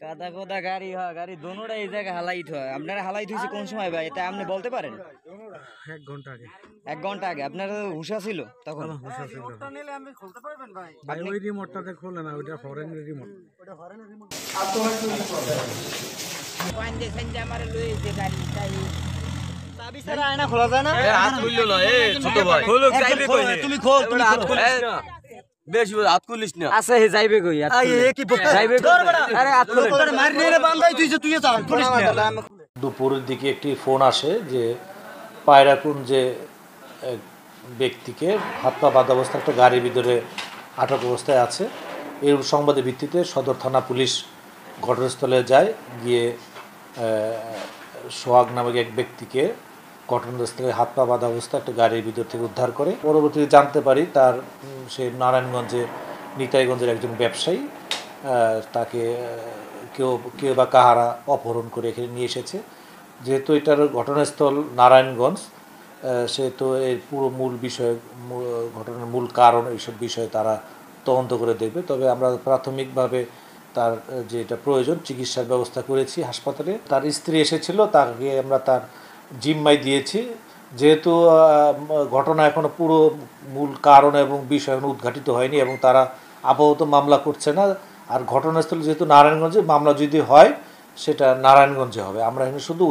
কাদা কোদা গাড়ি হয়, গাড়ি দোনোটা এই জায়গায় হালাইট হয়। আপনারা হালাইট হয়েছে কোন সময় ভাই, এটা আপনি বলতে পারেন? 1 ঘন্টা আগে। 1 ঘন্টা আগে। আপনারা হুশা ছিল তখন? হুশা ছিল। রিমোটটা নিলে আপনি খুলতে পারবেন ভাই? ভাই ওই রিমোটটাতে খোলে না, ওইটা ফরেনের রিমোট। পাঁচে সেঞ্জে আমারে লইছে গাড়ি তাই চাবি ছাড়া আয়না খোলা যায় না? হাত খুললো না এ ছোট ভাই খোলক যাইবে কই তুমি খোল, তুমি হাত খুলিস না বেশি হাত খুলিস না আছে হে যাইবে কই? কি যাইবে আরে আত তোরে মারি নিয়ে বান্ধাই তুই যে তুই যা খুলিস না। দুপুরের দিকে একটি ফোন আসে যে পায়রাকুঞ্জে এক ব্যক্তিকে হাত পা বাঁধা অবস্থায় একটা গাড়ির ভিতরে আটক অবস্থায় আছে। এই সংবাদের ভিত্তিতে সদর থানা পুলিশ ঘটনাস্থলে যায়, গিয়ে সোহাগ নামক এক ব্যক্তিকে ঘটনাস্থলে হাত পা বাঁধা অবস্থায় একটা গাড়ির ভিতর থেকে উদ্ধার করে। পরবর্তীতে জানতে পারি তার সে নারায়ণগঞ্জে নিতাইগঞ্জের একজন ব্যবসায়ী, তাকে কেউ বা কাহারা অপহরণ করে এখানে নিয়ে এসেছে। যেহেতু এটার ঘটনাস্থল নারায়ণগঞ্জ, সেহেতু এর পুরো মূল বিষয়, ঘটনার মূল কারণ, এইসব বিষয়ে তারা তদন্ত করে দেখবে। তবে আমরা প্রাথমিকভাবে তার যেটা প্রয়োজন চিকিৎসার ব্যবস্থা করেছি হাসপাতালে। তার স্ত্রী এসেছিল, তাকে আমরা তার জিম্মায় দিয়েছি। যেহেতু ঘটনা এখনো পুরো মূল কারণ এবং বিষয় উদ্ঘাটিত হয়নি এবং তারা আপাতত মামলা করছে না। আর ঘটনাস্থল যেহেতু নারায়ণগঞ্জে, মামলা যদি হয় সেটা নারায়ণগঞ্জে হবে। আমরা এখানে শুধু